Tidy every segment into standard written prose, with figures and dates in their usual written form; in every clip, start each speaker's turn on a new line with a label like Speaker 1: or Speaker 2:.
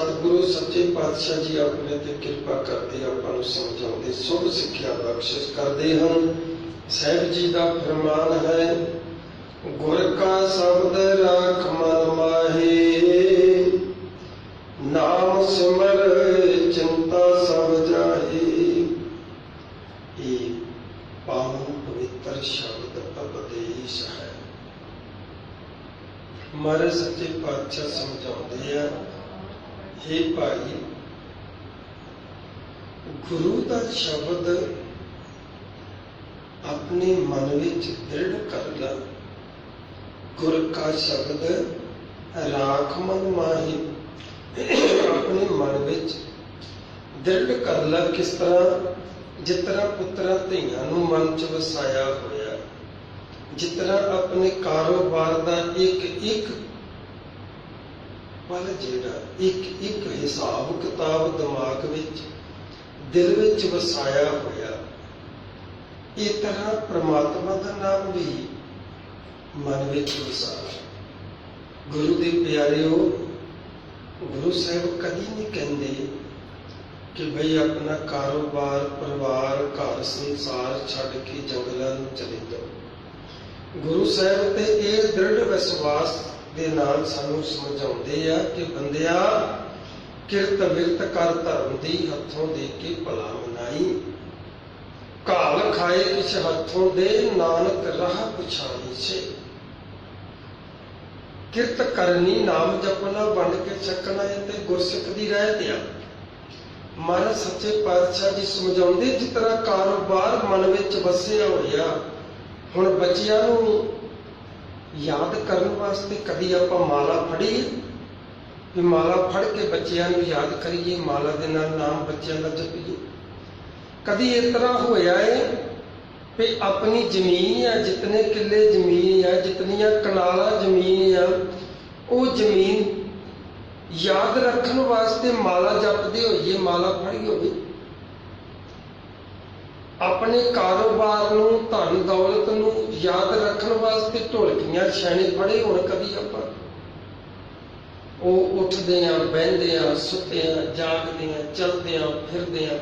Speaker 1: सतगुरु सच्चे पातशाह जी अपने ते किरपा करते आपां नूं समझाउंदे शुभ सिक्ख्या बख्शिश करते हैं। साहिब जी का फरमान है, गुर का शब्द राख मन माहे, नाम सिमर चिंता सब जाहे। ये पावन पवित्र शब्द उपदेश है। महाराज सच्चे पातशाह समझाते हैं, हे भाई गुरु का शब्द अपने मन विच दृढ़ कर ला। गुर का शब्द राख मन माही, अपने मन विच दृढ़ कर ला। किस तरह? जिस तरह पुत्रा धीआं नूं मन च वसाया होया, जिस तरह अपने कारोबार का एक एक पल जिहड़ा एक एक हिसाब किताब दिमाग विच दिल विच वसाया होया, इस तरह परमात्मा का नाम भी मन विच वसा। गुरु दे प्यारिओ, गुरु साहब कदी नहीं कहते कि भाई अपना कारोबार परिवार घर संसार छड़ के जंगलों में चले जाओ। गुरु साहब ते ये दृढ़ विश्वास दे नाल सानू समझाउंदे आ कि बंदिया किरत विरत कर धर्म दी, हथों दे के भला मनाई। घाल खाए किछ हथों दे, नानक राह पछाणी से। किरत करनी, नाम जपना, वंड के छकना, ये गुरसिख दी रहत आ। महाराज सच्चे पातशाह जी समझाउंदे, जिस तरह कारोबार मन विच वसिया होया, हुण बच्चियां नूं याद करने वास्ते कभी आप माला फड़ी भी माला फड़ के बच्चियां नूं याद करिए, माला दे नाल नाम बच्चियां दा जपीए। कभी इस तरह होया है भी अपनी जमीन है, जितने किले जमीन है, जितनियां कनाला जमीन है, वो जमीन याद रखने वास्ते माला जपदे होइए, माला फड़ी होवे। अपने कारोबार नूं, धन दौलत नूं याद रखने वास्ते ढोलकियां छैने फड़े होण। कभी आपां ਉਹ ਉੱਠਦੇ ਆ, ਬਹਿੰਦੇ ਆ, ਸੁੱਤੇ ਆ, ਜਾਗਦੇ ਆ, ਚਲਦੇ ਆ, ਫਿਰਦੇ ਆ,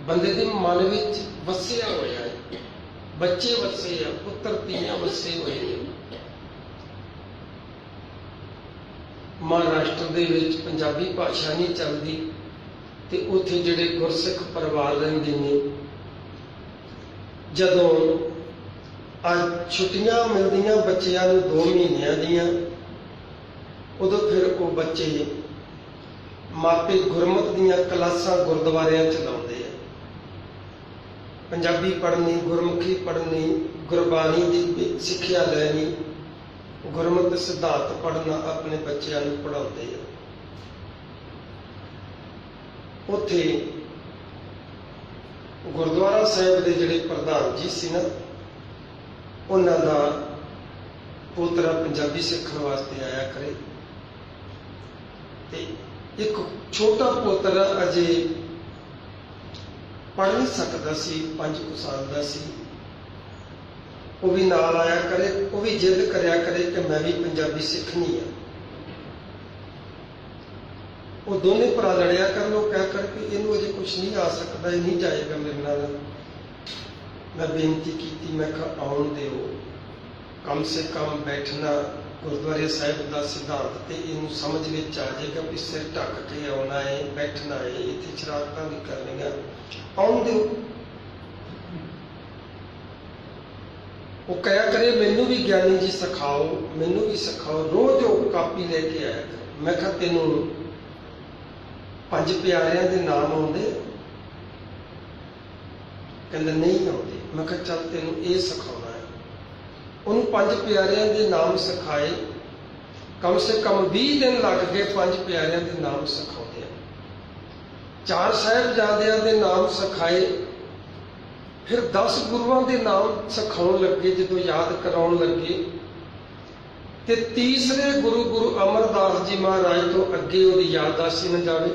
Speaker 1: ਬੰਦੇ ਦੇ ਮਨ ਵਿੱਚ ਵਸਿਆ ਹੋਇਆ ਹੈ। ਬੱਚੇ ਵਸੇ ਆ, ਪੁੱਤਰ ਧੀਆਂ ਵਸੇ ਹੋਏ ਨੇ। ਮਹਾਰਾਸ਼ਟਰ ਦੇ ਵਿੱਚ ਪੰਜਾਬੀ ਭਾਸ਼ਾ ਨਹੀਂ ਚੱਲਦੀ ਤੇ ਉੱਥੇ ਜਿਹੜੇ ਗੁਰਸਿੱਖ ਪਰਿਵਾਰ ਰਹਿੰਦੇ ਨੇ, ਜਦੋਂ ਅੱਜ ਛੁੱਟੀਆਂ ਮਿਲਦੀਆਂ ਬੱਚਿਆਂ ਨੂੰ 2 ਮਹੀਨਿਆਂ ਦੀਆਂ, ਉਦੋਂ ਫਿਰ ਉਹ ਬੱਚੇ ਮਾਪੇ ਗੁਰਮਤ ਦੀਆਂ ਕਲਾਸਾਂ ਗੁਰਦੁਆਰਿਆਂ ਚ ਲਾਉਂਦੇ ਆ। ਪੰਜਾਬੀ ਪੜ੍ਹਨੀ, ਗੁਰਮੁਖੀ ਪੜ੍ਹਨੀ, ਗੁਰਬਾਣੀ ਦੀ ਸਿੱਖਿਆ ਲੈਣੀ, ਗੁਰਮਤਿ ਸਿਧਾਂਤ ਪੜ੍ਹਨਾ ਆਪਣੇ ਬੱਚਿਆਂ ਨੂੰ ਪੜ੍ਹਾਉਂਦੇ ਆ। ਉੱਥੇ ਗੁਰਦੁਆਰਾ ਸਾਹਿਬ ਦੇ ਜਿਹੜੇ ਪ੍ਰਧਾਨ ਜੀ ਸੀ ਨਾ, ਉਹਨਾਂ ਦਾ ਪੋਤਰਾ ਪੰਜਾਬੀ ਸਿੱਖਣ ਵਾਸਤੇ ਆਇਆ ਕਰੇ ਤੇ ਇੱਕ ਛੋਟਾ ਪੋਤਰਾ ਅਜੇ ਪੜ੍ਹ ਨਹੀਂ ਸਕਦਾ ਸੀ, 5 ਸਾਲ ਦਾ ਸੀ। ਉਹ ਵੀ ਨਾਲ ਆਇਆ ਕਰੇ, ਉਹ ਵੀ ਜਿੱਦ ਕਰਿਆ ਕਰੇ ਕਿ ਮੈਂ ਵੀ ਪੰਜਾਬੀ ਸਿੱਖਣੀ ਆ। ਉਹ ਦੋਨੇ ਭਰਾ ਲੜਿਆ ਕਰਨ, ਉਹ ਕਹਿ ਕਰ ਕਿ ਇਹਨੂੰ ਅਜੇ ਕੁਛ ਨਹੀਂ ਆ ਸਕਦਾ, ਇਹ ਨਹੀਂ ਜਾਏਗਾ ਮੇਰੇ ਨਾਲ। ਮੈਂ ਬੇਨਤੀ ਕੀਤੀ, ਮੈਂ ਕਿਹਾ ਆਉਣ ਦਿਓ, ਕਮ ਸੇ ਕਮ ਬੈਠਣਾ, ਗੁਰਦੁਆਰੇ ਸਾਹਿਬ ਦਾ ਸਿਧਾਂਤ ਤੇ ਇਹਨੂੰ ਸਮਝ ਵਿੱਚ ਆ ਜਾਏਗਾ ਵੀ ਸਿਰ ਢੱਕ ਕੇ ਆਉਣਾ ਹੈ, ਬੈਠਣਾ ਹੈ, ਇੱਥੇ ਸ਼ਰਾਰਤਾਂ ਵੀ ਕਰਨੀਆਂ, ਆਉਣ ਦਿਓ। ਉਹ ਕਹਿਆ ਕਰੇ ਮੈਨੂੰ ਵੀ ਗਿਆਨੀ ਜੀ ਸਿਖਾਓ, ਮੈਨੂੰ ਵੀ ਸਿਖਾਓ। ਰੋਜ਼ ਉਹ ਕਾਪੀ ਲੈ ਕੇ ਆਇਆ ਕਰੇ। ਮੈਂ ਕਿਹਾ ਤੈਨੂੰ 5 ਪਿਆਰਿਆਂ ਦੇ ਨਾਮ ਆਉਂਦੇ? ਕਹਿੰਦਾ ਨਹੀਂ ਆਉਂਦੇ। ਮੈਂ ਕਿਹਾ ਚੱਲ ਤੈਨੂੰ ਇਹ ਸਿਖਾਉਣਾ ਹੈ। ਉਹਨੂੰ 5 ਪਿਆਰਿਆਂ ਦੇ ਨਾਮ ਸਿਖਾਏ। ਕਮ ਸੇ ਕਮ 20 ਦਿਨ ਲੱਗ ਗਏ 5 ਪਿਆਰਿਆਂ ਦੇ ਨਾਮ ਸਿਖਾਉਂਦੇ ਆ। 4 ਸਾਹਿਬਜ਼ਾਦਿਆਂ ਦੇ ਨਾਮ ਸਿਖਾਏ। ਫਿਰ 10 ਗੁਰੂਆਂ ਦੇ ਨਾਮ ਸਿਖਾਉਣ ਲੱਗੇ। ਜਦੋਂ ਯਾਦ ਕਰਾਉਣ ਲੱਗੇ ਤੇ ਤੀਸਰੇ ਗੁਰੂ ਅਮਰਦਾਸ ਜੀ ਮਹਾਰਾਜ ਤੋਂ ਅੱਗੇ ਉਹਦੀ ਯਾਦਦਾਸ਼ਤ ਨਾ ਜਾਵੇ।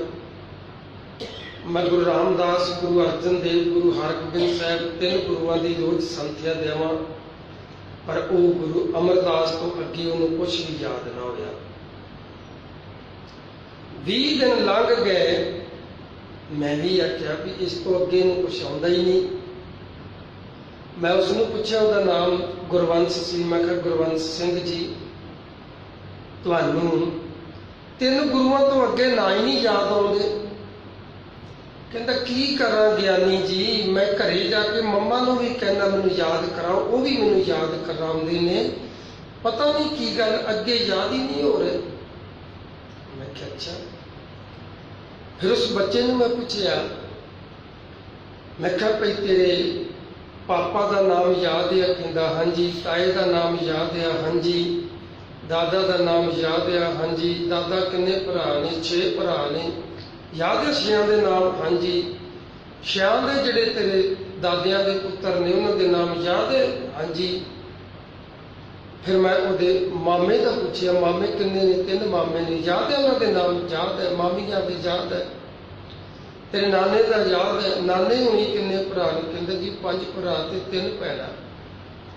Speaker 1: मैं गुरु रामदास, गुरु अर्जन देव, गुरु हरगोबिंद साहब 3 गुरुआं की रोज संथ्या देवां, पर वो गुरु अमरदास तो अगे उन्होंने कुछ भी याद ना होया। 20 ਦਿਨ ਲੰਘ ਗਏ। ਮੈਂ ਵੀ ਆਖਿਆ ਵੀ ਇਸ ਤੋਂ ਅੱਗੇ ਨੂੰ ਕੁਛ ਆਉਂਦਾ ਹੀ ਨਹੀਂ। ਮੈਂ ਉਸ ਨੂੰ ਪੁੱਛਿਆ, ਉਹਦਾ ਨਾਮ ਗੁਰਵੰਸ਼ ਸੀ। ਮੈਂ ਕਿਹਾ, ਗੁਰਵੰਸ਼ ਸਿੰਘ ਜੀ, ਤੁਹਾਨੂੰ 3 ਗੁਰੂਆਂ ਤੋਂ ਅੱਗੇ ਨਾਂ ਹੀ ਨਹੀਂ ਯਾਦ ਆਉਂਦੇ। ਕਹਿੰਦਾ, ਕੀ ਕਰਾਂ ਗਿਆਨੀ ਜੀ, ਮੈਂ ਘਰੇ ਜਾ ਕੇ ਮੰਮਾ ਨੂੰ ਵੀ ਕਹਿੰਦਾ ਮੈਨੂੰ ਯਾਦ ਕਰਾਓ, ਉਹ ਵੀ ਮੈਨੂੰ ਯਾਦ ਕਰਾਉਂਦੇ ਨੇ, ਪਤਾ ਨਹੀਂ ਕੀ ਗੱਲ, ਅੱਗੇ ਯਾਦ ਹੀ ਨਹੀਂ ਹੋ ਰਹੇ। ਮੈਂ ਕਿਹਾ, ਅੱਛਾ। ਫਿਰ ਉਸ ਬੱਚੇ ਨੂੰ ਮੈਂ ਪੁੱਛਿਆ, ਮੈਂ ਕਿਹਾ, ਭਈ ਤੇਰੇ ਪਾਪਾ ਦਾ ਨਾਮ ਯਾਦ ਹੈ? ਕਹਿੰਦਾ, ਹਾਂਜੀ। ਤਾਏ ਦਾ ਨਾਮ ਯਾਦ ਹੈ? ਹਾਂਜੀ। ਦਾਦਾ ਦਾ ਨਾਮ ਯਾਦ ਹੈ? ਹਾਂਜੀ। ਦਾਦਾ ਕਿੰਨੇ ਭਰਾ ਨੇ? 6 ਭਰਾ ਨੇ। ਯਾਦ ਹੈ 6 ਦੇ ਨਾਮ? ਹਾਂਜੀ। 6 ਦੇ ਜਿਹੜੇ ਤੇਰੇ ਦਾਦਿਆਂ ਦੇ ਪੁੱਤਰ ਨੇ ਉਹਨਾਂ ਦੇ ਨਾਮ ਯਾਦ ਹੈ? ਹਾਂਜੀ। ਫਿਰ ਮੈਂ ਉਹਦੇ ਮਾਮੇ ਦਾ ਪੁੱਛਿਆ, ਮਾਮੇ ਕਿੰਨੇ ਨੇ? 3 ਮਾਮੇ ਨੇ। ਯਾਦ ਹੈ ਉਹਨਾਂ ਦੇ ਨਾਮ? ਯਾਦ ਹੈ। ਮਾਮੀਆਂ ਦੇ ਯਾਦ ਹੈ? ਤੇਰੇ ਨਾਨੇ ਦਾ ਯਾਦ ਹੈ? ਨਾਨੇ ਹੁਣੀ ਕਿੰਨੇ ਭਰਾ ਨੇ? ਕਹਿੰਦੇ ਜੀ 5 ਭਰਾ ਤੇ 3 ਭੈਣਾਂ।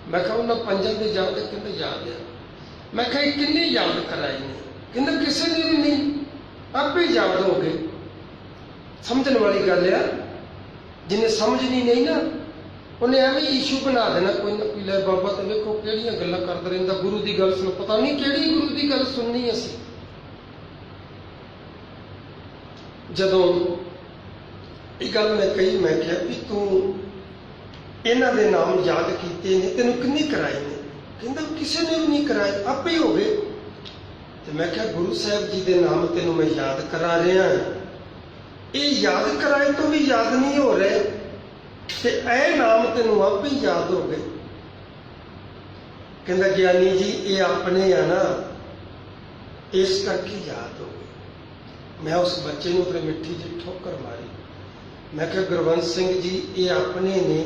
Speaker 1: ਮੈਂ ਕਿਹਾ, ਉਹਨਾਂ 5 ਦੇ ਯਾਦ ਹੈ? ਕਹਿੰਦੇ ਯਾਦ ਹੈ। ਮੈਂ ਕਿਹਾ, ਇਹ ਕਿੰਨੇ ਯਾਦ ਕਰਾਏ ਨੇ? ਕਹਿੰਦਾ, ਕਿਸੇ ਨੇ ਵੀ ਨਹੀਂ, ਆਪੇ ਯਾਦ ਹੋ ਗਏ। ਸਮਝਣ ਵਾਲੀ ਗੱਲ ਆ। ਜਿਹਨੇ ਸਮਝਣੀ ਨਹੀਂ ਨਾ, ਉਹਨੇ ਐਵੇਂ ਇਸ਼ੂ ਬਣਾ ਦੇਣਾ ਕੋਈ ਨਾ ਕੋਈ। ਲੈ ਬਾਬਾ ਤੇ ਵੇਖੋ ਕਿਹੜੀਆਂ ਗੱਲਾਂ ਕਰਦਾ ਰਹਿੰਦਾ, ਗੁਰੂ ਦੀ ਗੱਲ ਸੁਣੋ। ਪਤਾ ਨਹੀਂ ਕਿਹੜੀ ਗੁਰੂ ਦੀ ਗੱਲ ਸੁਣਨੀ ਅਸੀਂ। ਜਦੋਂ ਇਹ ਗੱਲ ਮੈਂ ਕਹੀ, ਮੈਂ ਕਿਹਾ ਵੀ ਤੂੰ ਇਹਨਾਂ ਦੇ ਨਾਮ ਯਾਦ ਕੀਤੇ ਨੇ, ਤੈਨੂੰ ਕਿੰਨੇ ਕਰਾਏ ਨੇ? ਕਹਿੰਦਾ, ਕਿਸੇ ਨੇ ਵੀ ਨਹੀਂ ਕਰਾਏ, ਆਪੇ ਹੋ ਗਏ। ਤੇ ਮੈਂ ਕਿਹਾ, ਗੁਰੂ ਸਾਹਿਬ ਜੀ ਦੇ ਨਾਮ ਤੈਨੂੰ ਮੈਂ ਯਾਦ ਕਰਾ ਰਿਹਾ, ਇਹ ਯਾਦ ਕਰਾਏ ਤੋਂ ਵੀ ਯਾਦ ਨਹੀਂ ਹੋ ਰਹੇ, ਤੇ ਇਹ ਨਾਮ ਤੈਨੂੰ ਆਪੇ ਯਾਦ ਹੋ ਗਏ। ਕਹਿੰਦਾ, ਗਿਆਨੀ ਜੀ, ਇਹ ਆਪਣੇ ਆ ਨਾ, ਇਸ ਕਰਕੇ ਯਾਦ ਹੋ ਗਏ। ਮੈਂ ਉਸ ਬੱਚੇ ਨੂੰ ਫਿਰ ਮਿੱਠੀ ਜਿਹੀ ਠੋਕਰ ਮਾਰੀ। ਮੈਂ ਕਿਹਾ, ਗੁਰਵੰਸ਼ ਸਿੰਘ ਜੀ, ਇਹ ਆਪਣੇ ਨੇ,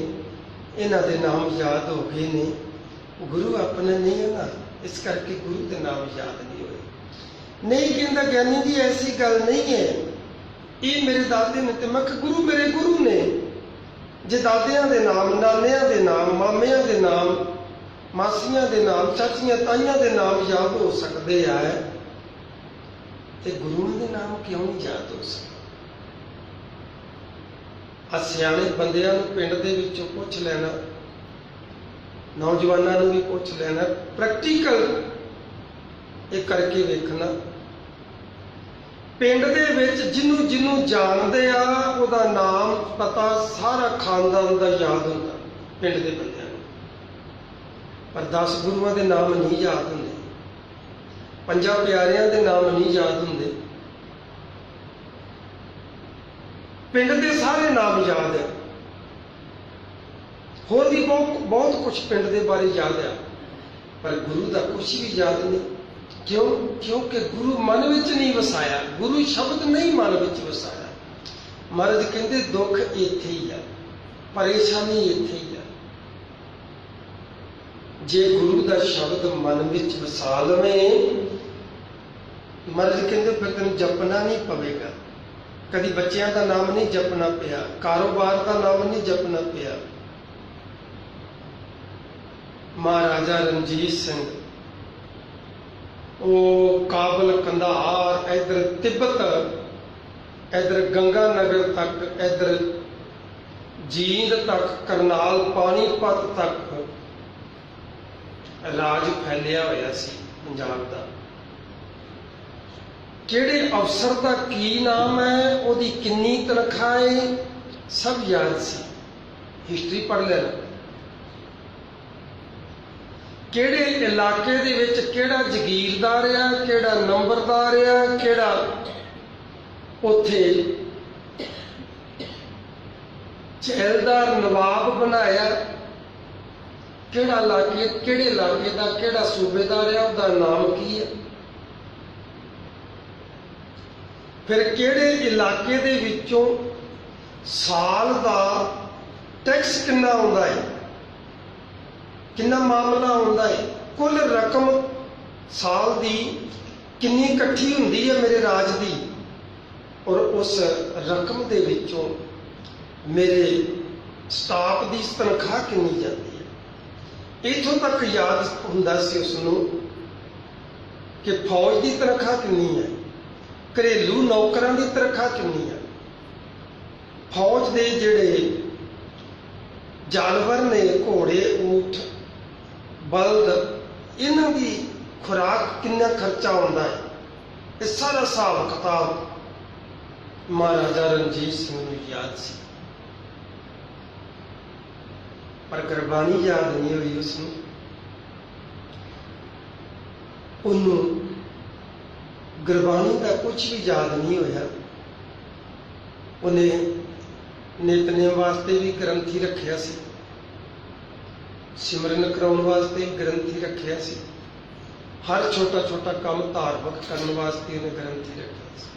Speaker 1: ਇਹਨਾਂ ਦੇ ਨਾਮ ਯਾਦ ਹੋ ਗਏ ਨੇ, ਗੁਰੂ ਆਪਣੇ ਨਹੀਂ ਹੈ ਨਾ, ਇਸ ਕਰਕੇ ਗੁਰੂ ਦੇ ਨਾਮ ਯਾਦ ਨਹੀਂ ਹੋਏ। ਨਹੀਂ, ਕਹਿੰਦਾ, ਗਿਆਨੀ ਜੀ ਐਸੀ ਗੱਲ ਨਹੀਂ ਹੈ, ਇਹ ਮੇਰੇ ਦਾਦੇ ਨੇ। ਤੇ ਮੈਂ ਕਿਹਾ, ਗੁਰੂ ਮੇਰੇ ਗੁਰੂ ਨੇ। ਜੇ ਦਾਦਿਆਂ ਦੇ ਨਾਮ, ਨਾਨਿਆਂ ਦੇ ਨਾਮ, ਮਾਮਿਆਂ ਦੇ ਨਾਮ, ਮਾਸੀਆਂ ਦੇ ਨਾਮ, ਚਾਚੀਆਂ ਤਾਈਆਂ ਦੇ ਨਾਮ ਯਾਦ ਹੋ ਸਕਦੇ ਆ, ਤੇ ਗੁਰੂਆਂ ਦੇ ਨਾਮ ਕਿਉਂ ਨਹੀਂ ਯਾਦ ਹੋ ਸਕਦੇ? ਸਿਆਣੇ ਬੰਦਿਆਂ ਨੂੰ ਪਿੰਡ ਦੇ ਵਿੱਚੋਂ ਪੁੱਛ ਲੈਣਾ, ਨੌਜਵਾਨਾਂ ਨੂੰ ਵੀ ਪੁੱਛ ਲੈਣਾ, ਪ੍ਰੈਕਟੀਕਲ ਇਹ ਕਰਕੇ ਵੇਖਣਾ। ਪਿੰਡ ਦੇ ਵਿੱਚ ਜਿਹਨੂੰ ਜਿਹਨੂੰ ਜਾਣਦੇ ਆ, ਉਹਦਾ ਨਾਮ ਪਤਾ ਸਾਰਾ ਖਾਨਦਾਨ ਦਾ ਯਾਦ ਹੁੰਦਾ ਪਿੰਡ ਦੇ ਬੰਦਿਆਂ ਨੂੰ। ਪਰ 10 ਗੁਰੂਆਂ ਦੇ ਨਾਮ ਨਹੀਂ ਯਾਦ ਹੁੰਦੇ, 5 ਪਿਆਰਿਆਂ ਦੇ ਨਾਮ ਨਹੀਂ ਯਾਦ ਹੁੰਦੇ। ਪਿੰਡ ਦੇ ਸਾਰੇ ਨਾਮ ਯਾਦ ਹੈ। ਹੋਰ ਵੀ ਬਹੁਤ ਕੁਝ ਪਿੰਡ ਦੇ ਬਾਰੇ ਯਾਦ ਆ, ਪਰ ਗੁਰੂ ਦਾ ਕੁਝ ਵੀ ਯਾਦ ਨਹੀਂ। ਕਿਉਂ? ਕਿਉਂਕਿ ਗੁਰੂ ਮਨ ਵਿੱਚ ਨਹੀਂ ਵਸਾਇਆ, ਗੁਰੂ ਸ਼ਬਦ ਨਹੀਂ ਮਨ ਵਿੱਚ ਵਸਾਇਆ। ਮਹਾਰਾਜ ਕਹਿੰਦੇ, ਦੁੱਖ ਇੱਥੇ ਹੀ ਆ, ਪਰੇਸ਼ਾਨੀ ਇੱਥੇ ਹੀ ਆ। ਜੇ ਗੁਰੂ ਦਾ ਸ਼ਬਦ ਮਨ ਵਿੱਚ ਵਸਾ ਲਵੇਂ, ਮਹਾਰਾਜ ਕਹਿੰਦੇ, ਫਿਰ ਤੈਨੂੰ ਜਪਣਾ ਨਹੀਂ ਪਵੇਗਾ। ਕਦੀ ਬੱਚਿਆਂ ਦਾ ਨਾਮ ਨਹੀਂ ਜਪਣਾ ਪਿਆ, ਕਾਰੋਬਾਰ ਦਾ ਨਾਮ ਨਹੀਂ ਜਪਣਾ ਪਿਆ। ਮਹਾਰਾਜਾ ਰਣਜੀਤ ਸਿੰਘ, ਉਹ ਕਾਬਲ, ਕੰਧਾਰ, ਇਧਰ ਤਿੱਬਤ, ਇਧਰ ਗੰਗਾ ਨਗਰ ਤੱਕ, ਇਧਰ ਜੀਂਦ ਤੱਕ, ਕਰਨਾਲ, ਪਾਣੀਪਤ ਤੱਕ ਰਾਜ ਫੈਲਿਆ ਹੋਇਆ ਸੀ ਪੰਜਾਬ ਦਾ। ਕਿਹੜੇ ਅਫਸਰ ਦਾ ਕੀ ਨਾਮ ਹੈ, ਉਹਦੀ ਕਿੰਨੀ ਤਨਖਾਹ ਹੈ, ਸਭ ਯਾਦ ਸੀ। ਹਿਸਟਰੀ ਪੜ੍ਹ ਲੈਣਾ। ਕਿਹੜੇ ਇਲਾਕੇ ਦੇ ਵਿੱਚ ਕਿਹੜਾ ਜਗੀਰਦਾਰ ਆ, ਕਿਹੜਾ ਨੰਬਰਦਾਰ ਆ, ਕਿਹੜਾ ਉੱਥੇ ਜੈਲਦਾਰ ਨਵਾਬ ਬਣਾਇਆ, ਕਿਹੜੇ ਇਲਾਕੇ ਦਾ ਕਿਹੜਾ ਸੂਬੇਦਾਰ ਆ, ਉਹਦਾ ਨਾਮ ਕੀ ਹੈ। ਫਿਰ ਕਿਹੜੇ ਇਲਾਕੇ ਦੇ ਵਿੱਚੋਂ ਸਾਲ ਦਾ ਟੈਕਸ ਕਿੰਨਾ ਆਉਂਦਾ ਹੈ, ਕਿੰਨਾ ਮਾਮਲਾ ਆਉਂਦਾ ਹੈ, ਕੁੱਲ ਰਕਮ ਸਾਲ ਦੀ ਕਿੰਨੀ ਇਕੱਠੀ ਹੁੰਦੀ ਹੈ ਮੇਰੇ ਰਾਜ ਦੀ, ਔਰ ਉਸ ਰਕਮ ਦੇ ਵਿੱਚੋਂ ਮੇਰੇ ਸਟਾਫ ਦੀ ਤਨਖਾਹ ਕਿੰਨੀ ਜਾਂਦੀ ਹੈ। ਇੱਥੋਂ ਤੱਕ ਯਾਦ ਹੁੰਦਾ ਸੀ ਉਸ ਨੂੰ ਕਿ ਫੌਜ ਦੀ ਤਨਖਾਹ ਕਿੰਨੀ ਹੈ, घरेलू नौकरां की तनख्वाह कितनी है, फौज के जिहड़े जानवर ने घोड़े ऊठ बलद इन्हां की खुराक कितना खर्चा आउंदा है, ये सारा हिसाब किताब महाराजा रणजीत सिंह नूं याद सी। पर गुरबाणी याद नहीं हुई उसनूं। उन्होंने गुरबाणी का कुछ भी याद नहीं होया। उन्हें नितनेम वास्ते भी ग्रंथी रखिया सी, सिमरन कराउण वास्ते भी ग्रंथी रखिया सी, हर छोटा छोटा काम धार्मिक करने वास्ते उन्हें ग्रंथी रखिया सी।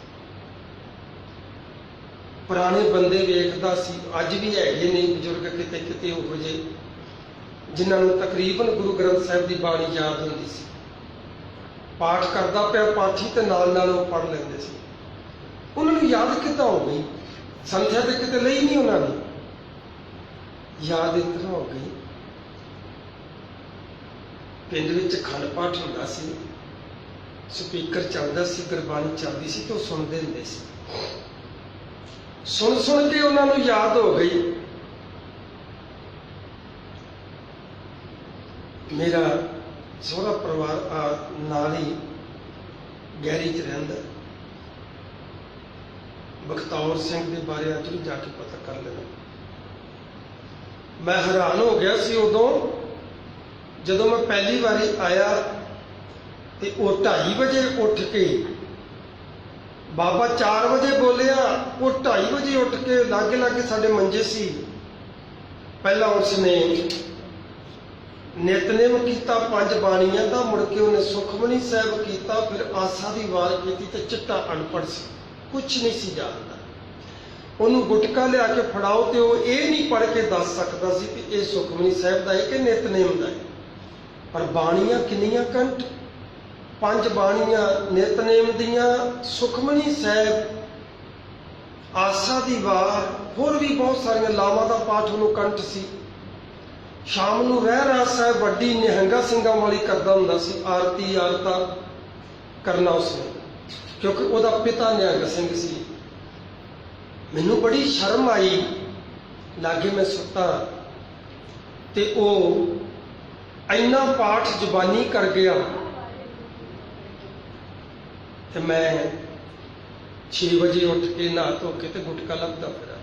Speaker 1: पुराने बंदे वेखदा सी, अज भी हैगे ने बजुर्ग किते किते उहो जिहे जिन्हां नूं तकरीबन गुरु ग्रंथ साहिब की बाणी याद हुंदी सी। पाठ करदा पिया पाठी ते नाल नाल वो पढ़ लैंदे सी। उन्हां नूं याद किद्दां हो गई? संध्या ते किते लई नहीं उन्होंने, याद इस तरह हो गई। पिंड विच अखंड पाठ हुंदा सी, स्पीकर चलदा सी, गुरबाणी चलदी सी, तो सुनदे हुंदे सी। सुन सुन के उन्होंने याद हो गई। मेरा सोहरा परिवार नाल ही गहरी च रहिंदा। बख्तौर सिंह के बारे अज भी जाके पता कर लेना। मैं हैरान हो गया सी उदों जदों मैं पहली बारी आया तो वो 2:30 बजे उठ के, बाबा 4 बजे बोलिया, वो 2:30 बजे उठ के लागे लागे साडे मंजे सी। पहला उसने नितनेम किया 5 बाणियां का, मुड़ के उन्हें सुखमनी साहब किया, फिर आसा की वार की, तो चिट्टा अनपढ़ सी, कुछ नहीं सी जानता। उन्होंने गुटका लिया के फड़ाओ तो वो ये नहीं पढ़ के दस सकता सी कि यह सुखमनी साहब का है कि नितनेम का है। पर बाणियां कितनियां कंठ, 5 बाणियां नितनेम दियां, सुखमनी साहब, आसा दी वार, होर भी बहुत सारिया लावां दा पाठ उन्होंने कंठ सी। शाम नूं रहरास साहब वड्डी निहंगा सिंगां वाली करदा हुंदा सी, आरती आरता करना उसने, क्योंकि उसका पिता निहंग सिंह सी। मैनू बड़ी शर्म आई, लागे मैं सुता ते वो इन्ना पाठ जुबानी कर गया ते मैं 6 बजे उठ के नहा धो के ते गुटका लभदा फिरा।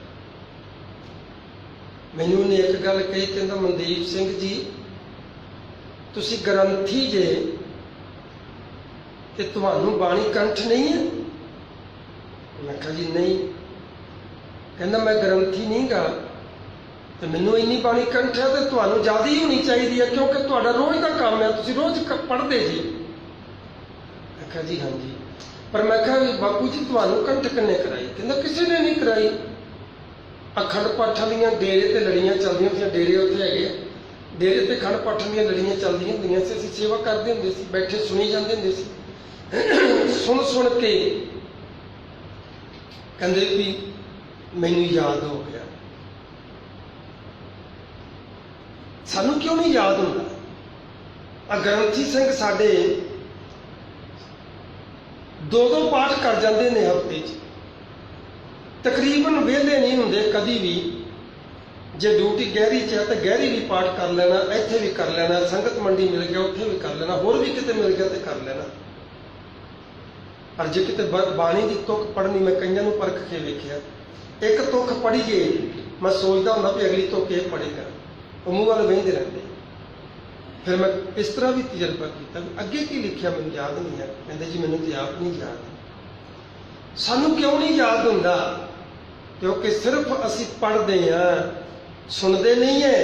Speaker 1: मैनू ने एक गल कही, कहंदा मनदीप सिंह जी तुसी ग्रंथी जे ते तुहानू बाणी कंठ नहीं है? मैं कहा जी नहीं। कहना मैं ग्रंथी नहीं गा तो मैनू इन्नी बाणी कंठ है तो तुहानू ज्यादा ही होनी चाहिए है, क्योंकि तुहाडा रोज का काम है, तुसी रोज पढ़ते जी। मैं कहा जी हाँ जी। पर मैं कहा बापू जी तुहानू कंठ किन्ने कराई? कहना किसी ने नहीं कराई। अखंड पाठां दीयां डेरे ते लड़ियां चलदियां सी, डेरे उत्थे हैगे, डेरे ते अखंड पाठां दीयां लड़ियां चलदियां हुंदियां सी, असीं सेवा करदे हुंदे सी, बैठे सुनी जांदे हुंदे सी। सुन सुन के कहंदे भी मैनू याद हो गया। सानू क्यों नहीं याद होंदा? ग्रंथी सिंह साडे 2-2 पाठ कर जाते हैं हफ्ते च, तकरीबन वेले नहीं होंगे कभी भी। जे ड्यूटी गहरी च है तो गहरी भी पाठ कर लेना, इत्थे भी कर लेना, संगत मंडी मिल गया उत्थे भी कर लेना, होर भी किते मिल गया तो कर लेना। पर जे किते बाणी की तुक पढ़नी, मैं कईयां नूं परख के वेखिया, एक तुक पढ़ीए मैं सोचता हूँ भी अगली तुक ये पढ़ेगा, वो मूँह वाल वहिंदे रहंदे। फिर मैं इस तरह भी तजर्बा किया, अगे की लिखिया मैनूं याद नहीं है। कहते जी मैनूं तो आप नहीं याद। सानू क्यों नहीं याद होंदा? क्योंकि सिर्फ असी पढ़ते हैं, सुनते नहीं है।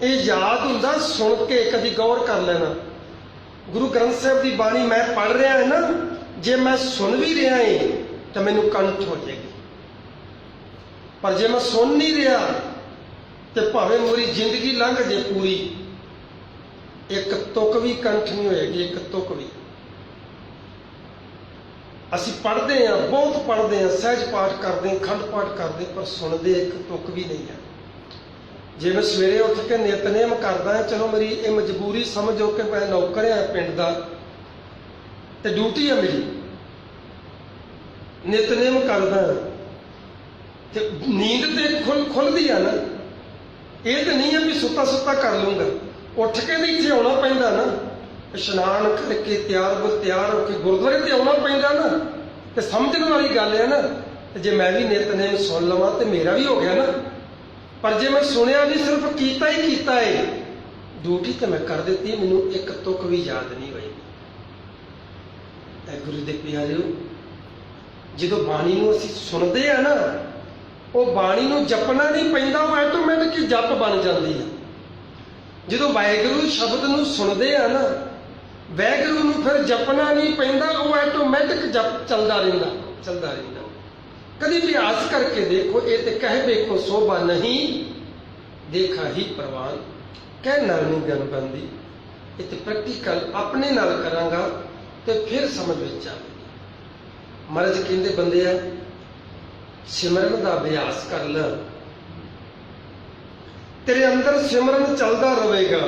Speaker 1: ये याद होंदा सुन के, कभी गौर कर लेना। गुरु ग्रंथ साहब की बाणी मैं पढ़ रहा है ना, जे मैं सुन भी रहा है तो मैनू कंठ हो जाएगी, पर जे मैं सुन नहीं रहा तो भावें मेरी जिंदगी लंघ जे पूरी, एक तुक भी कंठ नहीं होएगी, एक तुक भी। असी पढ़ते हैं, बहुत पढ़ते हैं, सहज पाठ करते हैं, खंड पाठ करते, पर सुनते एक तुक भी नहीं है। जे मैं सवेरे उठ के नितनेम करदा है, चलो मेरी ये मजबूरी समझो कि मैं नौकर हाँ पिंड दा ते ड्यूटी है मेरी, ਨਿਤਨੇਮ ਕਰਦਾ ਤੇ ਨੀਂਦ ਤੇ ਖੁੱਲਦੀ ਆ ਨਾ। ਇਹ ਤਾਂ ਨਹੀਂ ਹੈ ਵੀ ਸੁੱਤਾ ਸੁੱਤਾ ਕਰ ਲੂੰਗਾ, ਉੱਠ ਕੇ ਵੀ ਇੱਥੇ ਆਉਣਾ ਪੈਂਦਾ ਨਾ, ਇਸ਼ਨਾਨ ਕਰਕੇ ਤਿਆਰ ਹੋ ਕੇ ਗੁਰਦੁਆਰੇ ਤੇ ਆਉਣਾ ਪੈਂਦਾ ਨਾ। ਤੇ ਸਮਝਣ ਵਾਲੀ ਗੱਲ ਹੈ ਨਾ, ਜੇ ਮੈਂ ਵੀ ਨਿਤਨੇਮ ਸੁਣ ਲਵਾਂ ਤੇ ਮੇਰਾ ਵੀ ਹੋ ਗਿਆ ਨਾ। ਪਰ ਜੇ ਮੈਂ ਸੁਣਿਆ ਨਹੀਂ, ਸਿਰਫ ਕੀਤਾ ਹੀ ਕੀਤਾ ਏ, ਡਿਊਟੀ ਤੇ ਮੈਂ ਕਰ ਦਿੱਤੀ, ਮੈਨੂੰ ਇੱਕ ਤੁਕ ਵੀ ਯਾਦ ਨਹੀਂ ਹੋਈ। ਐ ਗੁਰੂ ਦੇ ਪਿਆਰਿਓ, ਜਦੋਂ ਬਾਣੀ ਨੂੰ ਅਸੀਂ ਸੁਣਦੇ ਆ ਨਾ, ਉਹ ਬਾਣੀ ਨੂੰ ਜਪਣਾ ਨਹੀਂ ਪੈਂਦਾ, ਉਹ ਆਟੋਮੈਟਿਕ ਹੀ ਜਪ ਬਣ ਜਾਂਦੀ ਹੈ। ਜਦੋਂ ਵਾਹਿਗੁਰੂ ਸ਼ਬਦ ਨੂੰ ਸੁਣਦੇ ਆ ਨਾ, ਵਾਹਿਗੁਰੂ ਨੂੰ ਫਿਰ ਜਪਣਾ ਨਹੀਂ ਪੈਂਦਾ, ਉਹ ਆਟੋਮੈਟਿਕ ਜਪ ਚੱਲਦਾ ਰਹਿੰਦਾ। ਕਦੀ ਅਭਿਆਸ ਕਰਕੇ ਦੇਖੋ, ਇਹ ਤੇ ਕਹਿ ਵੇਖੋ ਸੋਭਾ ਨਹੀਂ, ਦੇਖਾ ਹੀ ਪ੍ਰਵਾਨ, ਕਹਿ ਨਾਲ ਨਹੀਂ ਗਨ ਬੰਦੀ। ਇਹ ਤੇ ਪ੍ਰੈਕਟੀਕਲ ਆਪਣੇ ਨਾਲ ਕਰਾਂਗਾ ਤੇ ਫਿਰ ਸਮਝ ਵਿੱਚ ਆਵੇਗੀ। ਮਹਾਰਾਜ ਕਹਿੰਦੇ ਬੰਦੇ ਆ, ਸਿਮਰਨ ਦਾ ਅਭਿਆਸ ਕਰ ਲੈ, ਤੇਰੇ ਅੰਦਰ ਸਿਮਰਨ ਚੱਲਦਾ ਰਹੇਗਾ।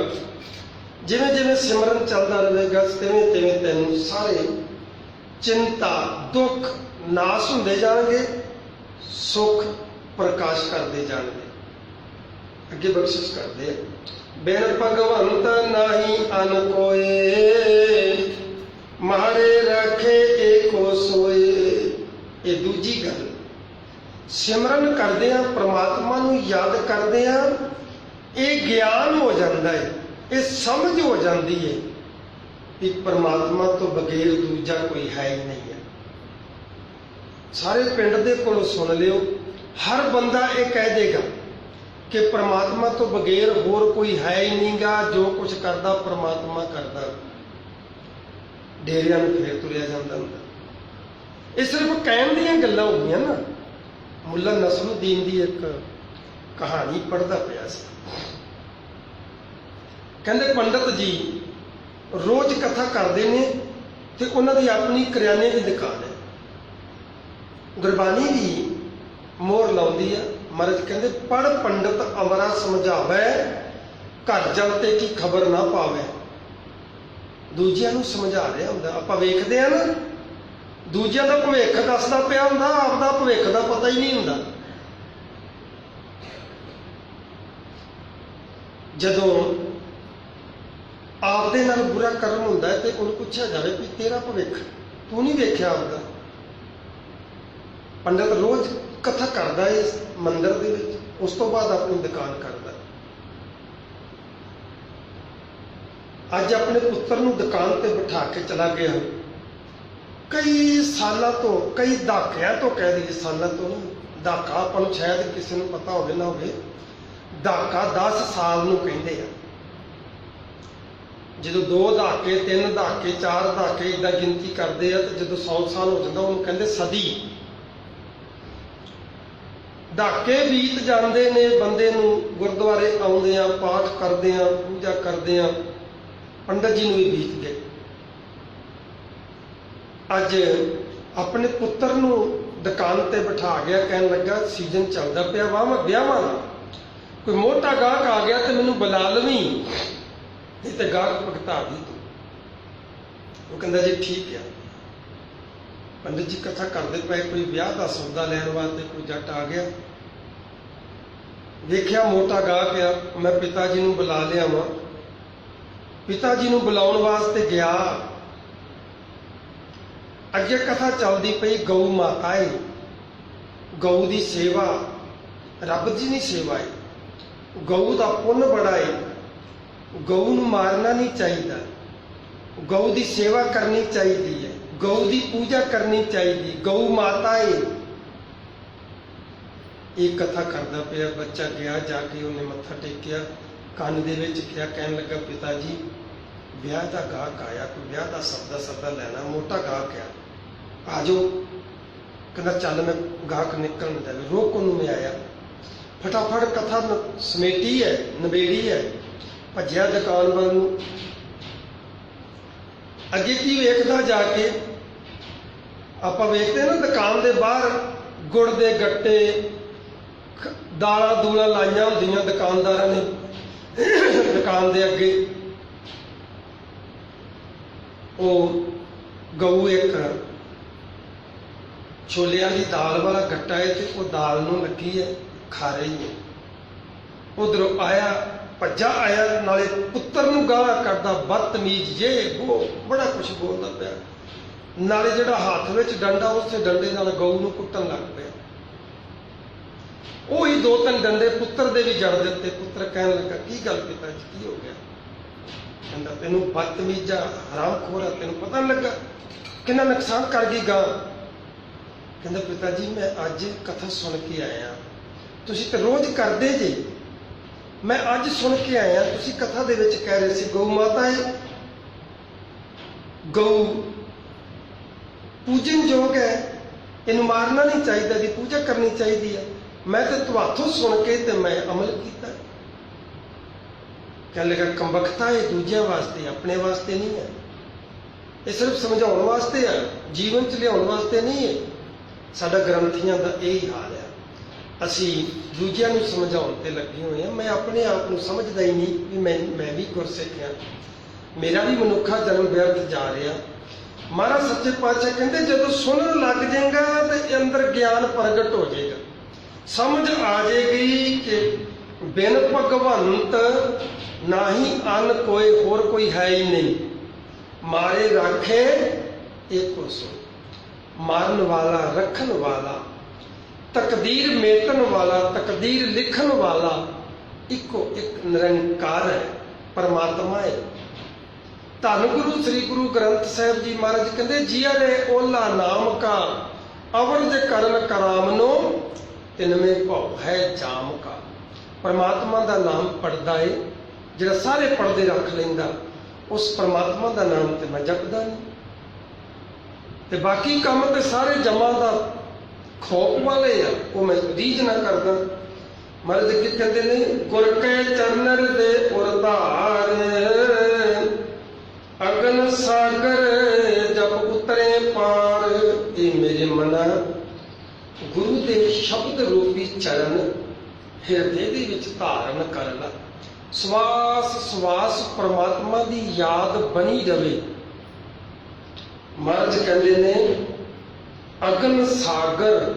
Speaker 1: ਜਿਵੇਂ ਜਿਵੇਂ ਸਿਮਰਨ ਚੱਲਦਾ ਰਹੇਗਾ, ਤਿਵੇਂ ਤਿਵੇਂ ਤੈਨੂੰ ਸਾਰੇ ਚਿੰਤਾ ਦੁੱਖ ਨਾਸ ਹੁੰਦੇ ਜਾਣਗੇ, ਸੁੱਖ ਪ੍ਰਕਾਸ਼ ਕਰਦੇ ਜਾਣਗੇ। ਅੱਗੇ ਬਖਸ਼ਿਸ਼ ਕਰਦੇ ਆ, ਬਿਨ ਭਗਵੰਤ ਨਾਹੀ ਅਨ ਕੋਏ, ਮਾਰੇ ਰੱਖੇ ਏਕੋ ਸੋਏ। ਇਹ ਦੂਜੀ ਗੱਲ, ਸਿਮਰਨ ਕਰਦੇ ਆ, ਪ੍ਰਮਾਤਮਾ ਨੂੰ ਯਾਦ ਕਰਦੇ ਆ, ਇਹ ਗਿਆਨ ਹੋ ਜਾਂਦਾ ਹੈ, ਇਹ ਸਮਝ ਹੋ ਜਾਂਦੀ ਹੈ ਕਿ ਪ੍ਰਮਾਤਮਾ ਤੋਂ ਬਗੈਰ ਦੂਜਾ ਕੋਈ ਹੈ ਹੀ ਨਹੀਂ ਹੈ। ਸਾਰੇ ਪਿੰਡ ਦੇ ਕੋਲੋਂ ਸੁਣ ਲਿਓ, ਹਰ ਬੰਦਾ ਇਹ ਕਹਿ ਦੇਗਾ ਕਿ ਪ੍ਰਮਾਤਮਾ ਤੋਂ ਬਗੈਰ ਹੋਰ ਕੋਈ ਹੈ ਹੀ ਨਹੀਂਗਾ, ਜੋ ਕੁਝ ਕਰਦਾ ਪ੍ਰਮਾਤਮਾ ਕਰਦਾ। ਡੇਰਿਆਂ ਨੂੰ ਫੇਰ ਤੁਰਿਆ ਜਾਂਦਾ ਹੁੰਦਾ। ਇਹ ਸਿਰਫ ਕਹਿਣ ਦੀਆਂ ਗੱਲਾਂ ਹੋ ਗਈਆਂ ਨਾ। ਮੁੱਲਾ ਨਸਰੁਦੀਨ ਦੀ ਇੱਕ ਕਹਾਣੀ ਪੜ੍ਹਦਾ ਪਿਆ ਸੀ। ਕਹਿੰਦੇ ਪੰਡਤ ਜੀ ਰੋਜ਼ ਕਥਾ ਕਰਦੇ ਨੇ ਤੇ ਉਹਨਾਂ ਦੀ ਆਪਣੀ ਕਰਿਆਨੇ ਦੀ ਦੁਕਾਨ ਹੈ, ਗੁਰਬਾਣੀ ਦੀ ਮੋਹਰ ਲਾਉਂਦੀ ਆ। ਮਹਾਰਾਜ ਕਹਿੰਦੇ ਪੜ੍ਹ ਪੰਡਤ ਅਮਰਾ ਸਮਝਾਵੇ, ਘਰ ਜਲ ਤੇ ਕੀ ਖਬਰ ਨਾ ਪਾਵੇ। ਦੂਜਿਆਂ ਨੂੰ ਸਮਝਾ ਰਿਹਾ ਹੁੰਦਾ। ਆਪਾਂ ਵੇਖਦੇ ਆ ਨਾ, ਦੂਜਿਆਂ ਦਾ ਭਵਿੱਖ ਦੱਸਦਾ ਪਿਆ ਹੁੰਦਾ, ਆਪਦਾ ਭਵਿੱਖ ਦਾ ਪਤਾ ਹੀ ਨਹੀਂ ਹੁੰਦਾ। ਜਦੋਂ ਆਪਦੇ ਨਾਲ ਬੁਰਾ ਕਰਮ ਹੁੰਦਾ ਹੈ ਤੇ ਉਹਨੂੰ ਪੁੱਛਿਆ ਜਾਵੇ ਵੀ ਤੇਰਾ ਭਵਿੱਖ ਤੂੰ ਨਹੀਂ ਵੇਖਿਆ ਆਪਦਾ। ਪੰਡਤ ਰੋਜ਼ ਕਥਾ ਕਰਦਾ ਹੈ ਮੰਦਿਰ ਦੇ ਵਿੱਚ, ਉਸ ਤੋਂ ਬਾਅਦ ਆਪਣੀ ਦੁਕਾਨ ਕਰਦਾ। ਅੱਜ ਆਪਣੇ ਪੁੱਤਰ ਨੂੰ ਦੁਕਾਨ ਤੇ ਬਿਠਾ ਕੇ ਚਲਾ ਗਿਆ। ਕਈ ਸਾਲਾਂ ਤੋਂ, ਕਈ ਦਹਾਕਿਆਂ ਤੋਂ, ਕਹਿ ਦਈਏ ਸਾਲਾਂ ਤੋਂ ਨਹੀਂ, ਦਹਾਕਾ ਆਪਾਂ ਨੂੰ ਸ਼ਾਇਦ ਕਿਸੇ ਨੂੰ ਪਤਾ ਹੋਵੇ ਨਾ ਹੋਵੇ, ਦਹਾਕਾ 10 ਸਾਲ ਨੂੰ ਕਹਿੰਦੇ ਆ। ਜਦੋਂ 2 ਦਹਾਕੇ 3 ਦਹਾਕੇ 4 ਦਹਾਕੇ ਏਦਾਂ ਗਿਣਤੀ ਕਰਦੇ ਆ, ਤੇ ਜਦੋਂ 100 ਸਾਲ ਹੋ ਜਾਂਦਾ ਉਹਨੂੰ ਕਹਿੰਦੇ ਸਦੀ। ਦਹਾਕੇ ਬੀਤ ਜਾਂਦੇ ਨੇ, ਬੰਦੇ ਨੂੰ ਗੁਰਦੁਆਰੇ ਆਉਂਦੇ ਆ, ਪਾਠ ਕਰਦੇ ਆ, ਪੂਜਾ ਕਰਦੇ ਆ। ਪੰਡਤ ਜੀ ਨੂੰ ਵੀ ਬੀਤ ਗਏ। ਅੱਜ ਆਪਣੇ ਪੁੱਤਰ ਨੂੰ ਦੁਕਾਨ ਤੇ ਬਿਠਾ ਗਿਆ, ਕਹਿਣ ਲੱਗਾ ਸੀਜ਼ਨ ਚੱਲਦਾ ਪਿਆ ਵਿਆਹਾਂ ਦਾ, ਕੋਈ ਮੋਟਾ ਗਾਹਕ ਆ ਗਿਆ ਤੇ ਮੈਨੂੰ ਬੁਲਾ ਲਵੀਂ, ਨਹੀਂ ਤੇ ਗਾਹਕ ਭੁਗਤਾ ਦੀ ਤੂੰ। ਉਹ ਕਹਿੰਦਾ ਜੀ ਠੀਕ ਆ। ਪੰਡਤ ਜੀ ਕਥਾ ਕਰਦੇ ਪਏ, ਕੋਈ ਵਿਆਹ ਦਾ ਸੌਦਾ ਲੈਣ ਵਾਸਤੇ ਕੋਈ ਜੱਟ ਆ ਗਿਆ, ਵੇਖਿਆ ਮੋਟਾ ਗਾਹਕ ਆ, ਮੈਂ ਪਿਤਾ ਜੀ ਨੂੰ ਬੁਲਾ ਲਿਆ ਵਾਂ। ਪਿਤਾ ਜੀ ਨੂੰ ਬੁਲਾਉਣ ਵਾਸਤੇ ਗਿਆ। ਅੱਗੇ ਕਥਾ ਚੱਲਦੀ ਪਈ, ਗਊ ਮਾਤਾ ਹੈ, ਗਊ ਦੀ ਸੇਵਾ ਰੱਬ ਜੀ ਦੀ ਸੇਵਾ ਹੈ, ਗਊ ਦਾ ਪੁੰਨ ਬੜਾ ਹੈ, ਗਊ ਨੂੰ ਮਾਰਨਾ ਨਹੀਂ ਚਾਹੀਦਾ, ਗਊ ਦੀ ਸੇਵਾ ਕਰਨੀ ਚਾਹੀਦੀ ਹੈ, ਗਊ ਦੀ ਪੂਜਾ ਕਰਨੀ ਚਾਹੀਦੀ, ਗਊ ਮਾਤਾ ਹੈ। ਇਹ ਕਥਾ ਕਰਦਾ ਪਿਆ। ਬੱਚਾ ਗਿਆ, ਜਾ ਕੇ ਉਹਨੇ ਮੱਥਾ ਟੇਕਿਆ, ਕੰਨ ਦੇ ਵਿੱਚ ਕਿਹਾ, ਕਹਿਣ ਲੱਗਾ ਪਿਤਾ ਜੀ ਵਿਆਹ ਦਾ ਗਾਹਕ ਆਇਆ, ਕੋਈ ਵਿਆਹ ਦਾ ਸੌਦਾ ਲੈਣਾ, ਮੋਟਾ ਗਾਹਕ ਆ ਜਾਓ। ਕਹਿੰਦਾ ਚੱਲ ਮੈਂ ਗਾਹਕ ਨਿਕਲ ਨਾ ਜਾਵੇ, ਰੋਕ ਉਹਨੂੰ। ਮੈਂ ਆਇਆ, ਫਟਾਫਟ ਕਥਾ ਸਮੇਟੀ ਹੈ, ਨਵੇੜੀ ਹੈ, ਭੱਜਿਆ ਦੁਕਾਨ ਵੱਲ ਨੂੰ। ਅੱਗੇ ਕੀ ਵੇਖਦਾ ਜਾ ਕੇ, ਆਪਾਂ ਵੇਖਦੇ ਨਾ ਦੁਕਾਨ ਦੇ ਬਾਹਰ ਗੁੜ ਦੇ ਗੱਟੇ, ਦਾਲਾਂ ਦੂਲਾਂ ਲਾਈਆਂ ਹੁੰਦੀਆਂ ਦੁਕਾਨਦਾਰਾਂ ਨੇ ਦੁਕਾਨ ਦੇ ਅੱਗੇ। ਉਹ ਗਊ ਇੱਕ ਛੋਲਿਆਂ ਦੀ ਦਾਲ ਵਾਲਾ ਗੱਟਾ ਹੈ ਤੇ ਉਹ ਦਾਲ ਨੂੰ ਲੱਗੀ ਹੈ ਖਾ ਰਹੀ ਹੈ। ਉਧਰੋਂ ਆਇਆ, ਭੱਜਾ ਆਇਆ, ਨਾਲੇ ਪੁੱਤਰ ਨੂੰ ਗਾਲਾਂ ਕੱਢਦਾ, ਬਦਤਮੀਜ਼ ਇਹ ਉਹ ਬੜਾ ਕੁਛ ਬੋਲਦਾ ਪਿਆ, ਨਾਲੇ ਜਿਹੜਾ ਹੱਥ ਵਿੱਚ ਡੰਡਾ ਉਸੇ ਡੰਡੇ ਨਾਲ ਗਊ ਨੂੰ ਕੁੱਟਣ ਲੱਗ ਪਿਆ। ਉਹੀ 2-3 ਡੰਡੇ ਪੁੱਤਰ ਦੇ ਵੀ ਜੜ ਦਿੱਤੇ। ਪੁੱਤਰ ਕਹਿਣ ਲੱਗਾ, ਕੀ ਗੱਲ ਪਿਤਾ ਜੀ, ਕੀ ਹੋ ਗਿਆ? ਕਹਿੰਦਾ, ਤੈਨੂੰ ਬਦਤਮੀਜ਼ਾ, ਹਰਾਮਖੋਰ ਆ, ਤੈਨੂੰ ਪਤਾ ਨਹੀਂ ਲੱਗਾ ਕਿੰਨਾ ਨੁਕਸਾਨ ਕਰ ਗਈ ਗਾਂ? ਕਹਿੰਦਾ, ਪਿਤਾ ਜੀ ਮੈਂ ਅੱਜ ਕਥਾ ਸੁਣ ਕੇ ਆਇਆ, ਤੁਸੀਂ ਤਾਂ ਰੋਜ਼ ਕਰਦੇ ਜੇ, ਮੈਂ ਅੱਜ ਸੁਣ ਕੇ ਆਇਆ, ਤੁਸੀਂ ਕਥਾ ਦੇ ਵਿੱਚ ਕਹਿ ਰਹੇ ਸੀ ਗਊ ਮਾਤਾ ਹੈ, ਗਊ ਪੂਜਨਯੋਗ ਹੈ, ਇਹਨੂੰ ਮਾਰਨਾ ਨਹੀਂ ਚਾਹੀਦਾ, ਇਹਦੀ ਪੂਜਾ ਕਰਨੀ ਚਾਹੀਦੀ ਹੈ। ਮੈਂ ਤੇ ਤੁਹਾਥੋਂ ਸੁਣ ਕੇ ਤੇ ਮੈਂ ਅਮਲ ਕੀਤਾ। ਕਹਿਣ ਲੱਗਾ, ਕੰਬਖਤਾ ਇਹ ਦੂਜਿਆਂ ਵਾਸਤੇ, ਆਪਣੇ ਵਾਸਤੇ ਨਹੀਂ ਹੈ, ਇਹ ਸਿਰਫ ਸਮਝਾਉਣ ਵਾਸਤੇ ਹੈ, ਜੀਵਨ ਚ ਲਿਆਉਣ ਵਾਸਤੇ ਨਹੀਂ ਹੈ। ਸਾਡਾ ਗ੍ਰੰਥੀਆਂ ਦਾ ਇਹ ਹਾਲ ਹੈ, ਅਸੀਂ ਦੂਜਿਆਂ ਨੂੰ ਸਮਝਾਉਣ ਤੇ ਲੱਗੇ ਹੋਏ ਹਾਂ। ਮੈਂ ਆਪਣੇ ਆਪ ਨੂੰ ਸਮਝਦਾ ਹੀ ਨਹੀਂ ਵੀ ਮੈਂ ਵੀ ਗੁਰਸਿੱਖ ਹਾਂ, ਮੇਰਾ ਵੀ ਮਨੁੱਖਾ ਜਨਮ ਵਿਅਰਥ ਜਾ ਰਿਹਾ। ਮਹਾਰਾਜ ਸੱਚੇ ਪਾਤਸ਼ਾਹ ਕਹਿੰਦੇ, ਜਦੋਂ ਸੁਣਨ ਲੱਗ ਜਾਏਗਾ ਤੇ ਅੰਦਰ ਗਿਆਨ ਪ੍ਰਗਟ ਹੋ ਜਾਏਗਾ, ਸਮਝ ਆ ਜਾਏਗੀ ਕਿ ਬਿਨ ਭਗਵੰਤ ਨਾਹੀ ਅਨ ਕੋਈ, ਹੋਰ ਕੋਈ ਹੈ ਹੀ ਨਹੀਂ। ਮਾਰੇ ਰਾਖੇ ਏਕੋ ਸੋ, ਮਾਰਨ ਵਾਲਾ, ਰੱਖਣ ਵਾਲਾ, ਤਕਦੀਰ ਮੇਟਣ ਵਾਲਾ, ਤਕਦੀਰ ਲਿਖਣ ਵਾਲਾ ਇੱਕੋ ਇੱਕ ਨਿਰੰਕਾਰ ਹੈ, ਪਰਮਾਤਮਾ ਹੈ। ਧੰਨ ਗੁਰੂ ਸ੍ਰੀ ਗੁਰੂ ਗ੍ਰੰਥ ਸਾਹਿਬ ਜੀ ਮਹਾਰਾਜ ਕਹਿੰਦੇ, ਜੀਆ ਰੇ ਓਲਾ ਨਾਮ ਕਾ ਅਵਰਜ ਕਰਨ ਕਰਾਮਨੋ ਤਿਨਵੇਂ ਭਉ ਹੈ ਜਾਮ ਕਾ। ਪਰਮਾਤਮਾ ਦਾ ਨਾਮ ਪੜਦਾ ਏ, ਜਿਹੜਾ ਸਾਰੇ ਪੜਦੇ ਰੱਖ ਲੈਂਦਾ, ਉਸ ਪਰਮਾਤਮਾ ਦਾ ਨਾਮ ਤੇ ਮੈਂ ਜਪਦਾ ਨਹੀਂ, ਤੇ ਬਾਕੀ ਕੰਮ ਤੇ ਸਾਰੇ ਜਮਾਂ ਦਾ ਖੋਪ ਵਾਲੇ ਆ, ਉਹ ਮੈਂ ਰੀਝ ਨਾ ਕਰਦਾ। ਮਹਾਰਾਜ ਕੀ ਕਹਿੰਦੇ ਨੇ, ਗੁਰ ਕੈ ਚਰਨਰ ਦੇ ਉਰਧਾਰ ਅਗਨ ਸਾਗਰ ਜਪ ਉਤਰੇ ਪਾਰ। ਇਹ ਮੇਰੇ ਮਨਾ ਗੁਰੂ ਦੇ ਸ਼ਬਦ ਰੂਪੀ ਚਰਨ ਹਿਰਦੇ ਦੇ ਵਿੱਚ ਧਾਰਨ ਕਰ ਲਾ। ਸਵਾਸ ਸਵਾਸ ਪਰਮਾਤਮਾ ਦੀ ਯਾਦ ਬਣੀ ਰਵੇ। ਮਹਾਰਾਜ ਕਹਿੰਦੇ ਨੇ, ਅਗਨ ਸਾਗਰ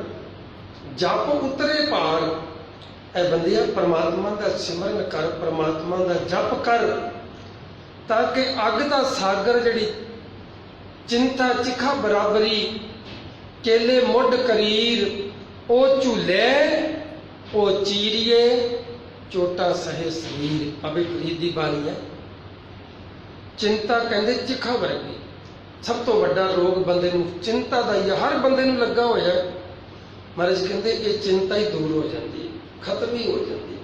Speaker 1: ਜਪ ਉਤਰੇ ਪਾਰ। ਇਹ ਬੰਦਿਆ ਪਰਮਾਤਮਾ ਦਾ ਸਿਮਰਨ ਕਰ, ਪਰਮਾਤਮਾ ਦਾ ਜਪ ਕਰ, ਤਾਂ ਕਿ ਅੱਗ ਦਾ ਸਾਗਰ ਜਿਹੜੀ ਚਿੰਤਾ ਚਿਖਾ ਬਰਾਬਰੀ, ਕੇਲੇ ਮੁੱਢ ਕਰੀਰ, ਉਹ ਝੂਲੇ ਉਹ ਚੀਰੀਏ, ਚੋਟਾ ਸਹੇ ਸਰੀਰ। ਅਬੇ ਫਰੀਦ ਦੀ ਬਾਣੀ ਹੈ। ਚਿੰਤਾ ਕਹਿੰਦੇ ਚਿਖਾ ਵਰਗੀ, ਸਭ ਤੋਂ ਵੱਡਾ ਰੋਗ ਬੰਦੇ ਨੂੰ ਚਿੰਤਾ ਦਾ ਹੀ, ਹਰ ਬੰਦੇ ਨੂੰ ਲੱਗਾ ਹੋਇਆ। ਮਹਾਰਾਜ ਕਹਿੰਦੇ ਇਹ ਚਿੰਤਾ ਹੀ ਦੂਰ ਹੋ ਜਾਂਦੀ ਹੈ, ਖਤਮ ਹੀ ਹੋ ਜਾਂਦੀ ਹੈ।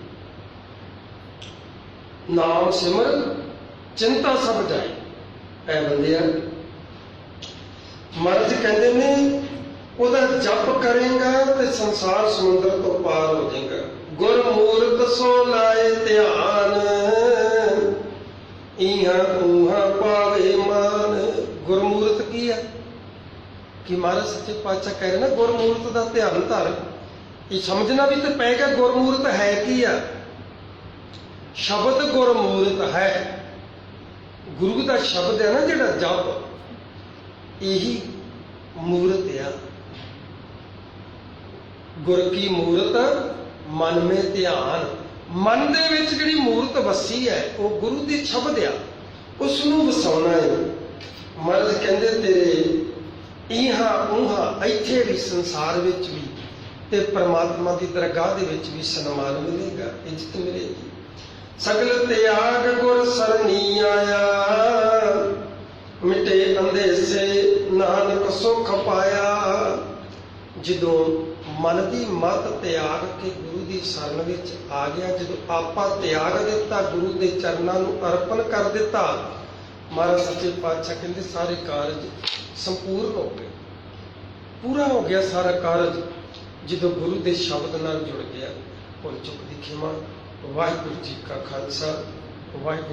Speaker 1: ਨਾਮ ਸਿਮਰਨ ਚਿੰਤਾ ਸਭ ਜਾਏ। ਐ ਬੰਦਿਆ, ਮਹਾਰਾਜ ਕਹਿੰਦੇ ਨੇ, ਉਹਦਾ ਜਪ ਕਰੇਗਾ ਤੇ ਸੰਸਾਰ ਸਮੁੰਦਰ ਤੋਂ ਪਾਰ ਹੋ ਜਾਏਗਾ। ਗੁਰਮੂਰਤ ਸੋ ਲਾਏ ਧਿਆਨ, ਇਹਾਂ ਉਹਾਂ ਪਾਵੇ ਮਾਨ। ਗੁਰਮੂਰਤ ਕੀ ਹੈ? ਕਿ ਮਹਾਰਾਜ ਸੱਚੇ ਪਾਤਸ਼ਾਹ ਕਹਿ ਰਹੇ ਨਾ, ਗੁਰਮੂਰਤ ਦਾ ਧਿਆਨ ਧਰ। ਇਹ ਸਮਝਣਾ ਵੀ ਤੇ ਪਏਗਾ ਗੁਰਮੂਰਤ ਹੈ ਕੀ ਆ। ਸ਼ਬਦ ਗੁਰਮੂਰਤ ਹੈ, ਗੁਰੂ ਦਾ ਸ਼ਬਦ ਹੈ ਨਾ ਜਿਹੜਾ ਜਪ, ਇਹੀ ਮੂਰਤ ਆ। ਗੁਰ ਕੀ ਮੂਰਤ ਮਨ ਮੇ ਧਿਆਨ। ਮਨ ਦੇ ਵਿੱਚ ਜਿਹੜੀ ਮੂਰਤ ਵਸੀ ਹੈ ਉਹ ਗੁਰੂ ਦੀ ਸ਼ਬਦ ਆ, ਉਸ ਨੂੰ ਵਸਾਉਣਾ ਹੈ। ਮਹਾਰਾਜ ਕਹਿੰਦੇ, ਤੇਰੇ ਇਹਾਂ ਉਹਾਂ, ਇੱਥੇ ਵੀ ਸੰਸਾਰ ਵਿੱਚ ਵੀ ਤੇ ਪਰਮਾਤਮਾ ਦੀ ਦਰਗਾਹ ਦੇ ਵਿੱਚ ਵੀ ਸਨਮਾਨ ਮਿਲੇਗਾ, ਇੱਜ਼ਤ ਮਿਲੇਗੀ। ਸਗਲ ਤਿਆਗ ਗੁਰ ਸਰਨੀ ਆਇਆ, ਮਿਟੇ ਅੰਧੇਸੇ ਨਾਨਕ ਸੁਖ ਪਾਇਆ। ਜਦੋਂ ਮਨ ਦੀ ਮਤ ਤਿਆਗ ਕੇ ਗੁਰੂ ਦੀ ਸ਼ਰਨ ਵਿੱਚ ਆ ਗਿਆ, ਜਦੋਂ ਆਪਾ ਤਿਆਗ ਦਿੱਤਾ, ਗੁਰੂ ਦੇ ਚਰਨਾਂ ਨੂੰ ਅਰਪਣ ਕਰ ਦਿੱਤਾ, ਮਹਾਰਾਜ ਸੱਚੇ ਪਾਤਸ਼ਾਹ ਕਹਿੰਦੇ ਸਾਰੇ ਕਾਰਜ ਸੰਪੂਰਨ ਹੋ ਗਏ, ਪੂਰਾ ਹੋ ਗਿਆ ਸਾਰਾ ਕਾਰਜ ਜਦੋਂ ਗੁਰੂ ਦੇ ਸ਼ਬਦ ਨਾਲ ਜੁੜ ਗਿਆ। ਭੁੱਲ ਚੁੱਕ ਦੀ ਖਿਮਾ। ਵਾਹਿਗੁਰੂ ਜੀ ਕਾ ਖਾਲਸਾ, ਵਾਹਿਗੁਰੂ।